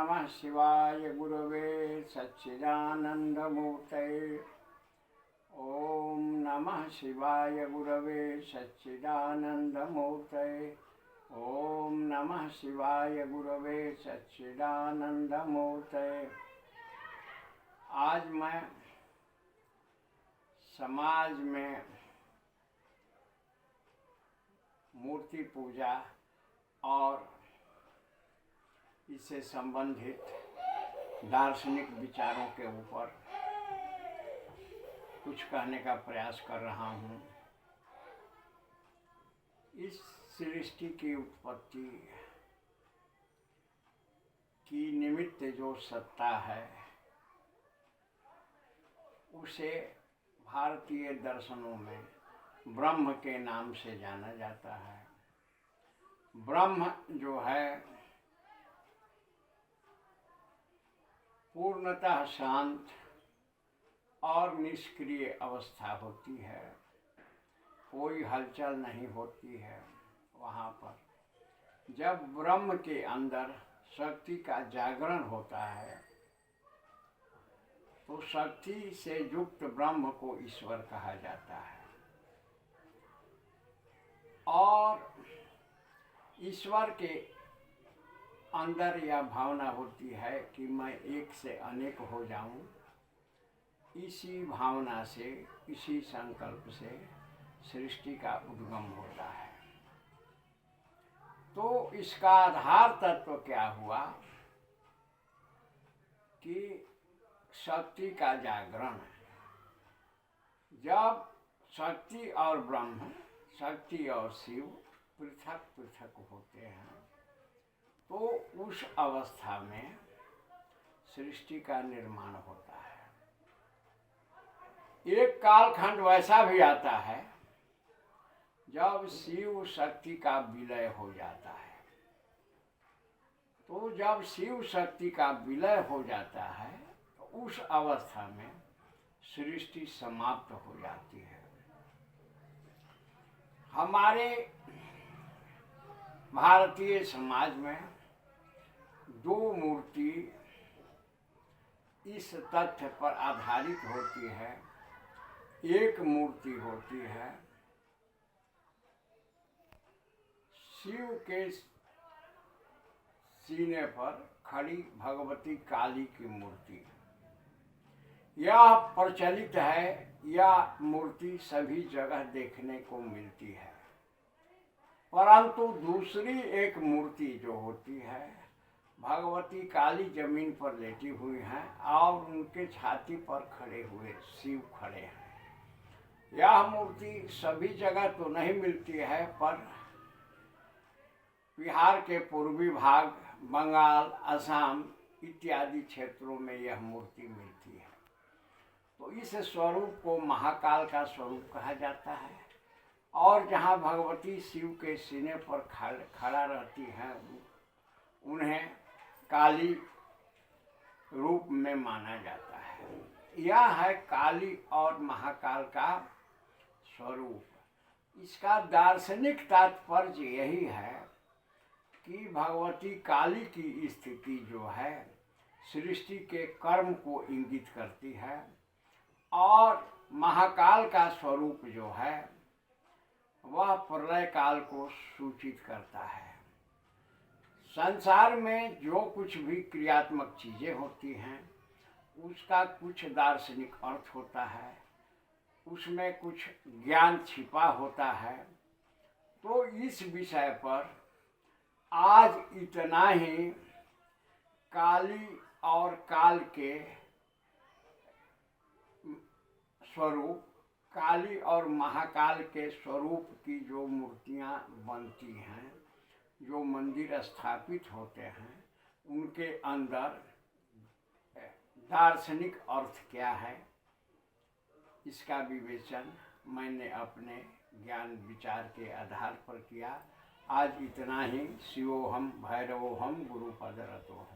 नमः शिवाय गुरवे सच्चिदानन्दमूर्तये। ॐ नमः शिवाय गुरवे सच्चिदानन्दमूर्तये। ॐ नमः शिवाय गुरवे सच्चिदानन्दमूर्तये। आज मैं समाज में मूर्ति पूजा और इससे संबंधित दार्शनिक विचारों के ऊपर कुछ कहने का प्रयास कर रहा हूँ। इस सृष्टि की उत्पत्ति की निमित्त जो सत्ता है उसे भारतीय दर्शनों में ब्रह्म के नाम से जाना जाता है। ब्रह्म जो है पूर्णतः शांत और निष्क्रिय अवस्था होती है, कोई हलचल नहीं होती है। वहाँ पर जब ब्रह्म के अंदर शक्ति का जागरण होता है तो शक्ति से युक्त ब्रह्म को ईश्वर कहा जाता है। और ईश्वर के अंदर यह भावना होती है कि मैं एक से अनेक हो जाऊं। इसी भावना से, इसी संकल्प से सृष्टि का उद्गम होता है। तो इसका आधार तत्व क्या हुआ कि शक्ति का जागरण। जब शक्ति और ब्रह्म, शक्ति और शिव पृथक पृथक होते हैं तो उस अवस्था में सृष्टि का निर्माण होता है। एक कालखंड वैसा भी आता है जब शिव शक्ति का विलय हो जाता है। तो जब शिव शक्ति का विलय हो जाता है तो उस अवस्था में सृष्टि समाप्त हो जाती है। हमारे भारतीय समाज में दो मूर्ति इस तथ्य पर आधारित होती है। एक मूर्ति होती है शिव के सीने पर खड़ी भगवती काली की मूर्ति। यह प्रचलित है, यह मूर्ति सभी जगह देखने को मिलती है। परंतु दूसरी एक मूर्ति जो होती है, भगवती काली जमीन पर लेटी हुई हैं और उनके छाती पर खड़े हुए शिव खड़े हैं। यह मूर्ति सभी जगह तो नहीं मिलती है, पर बिहार के पूर्वी भाग, बंगाल, असम इत्यादि क्षेत्रों में यह मूर्ति मिलती है। तो इस स्वरूप को महाकाल का स्वरूप कहा जाता है। और जहाँ भगवती शिव के सीने पर खड़ा रहती हैं उन्हें काली रूप में माना जाता है। यह है काली और महाकाल का स्वरूप। इसका दार्शनिक तात्पर्य यही है कि भगवती काली की स्थिति जो है सृष्टि के कर्म को इंगित करती है और महाकाल का स्वरूप जो है वह प्रलय काल को सूचित करता है। संसार में जो कुछ भी क्रियात्मक चीज़ें होती हैं उसका कुछ दार्शनिक अर्थ होता है, उसमें कुछ ज्ञान छिपा होता है। तो इस विषय पर आज इतना ही काली और काल के स्वरूप, काली और महाकाल के स्वरूप की जो मूर्तियाँ बनती हैं, जो मंदिर स्थापित होते हैं, उनके अंदर दार्शनिक अर्थ क्या है, इसका विवेचन मैंने अपने ज्ञान विचार के आधार पर किया। आज इतना ही। शिवोहम भैरवोहम गुरुपद रतोहम।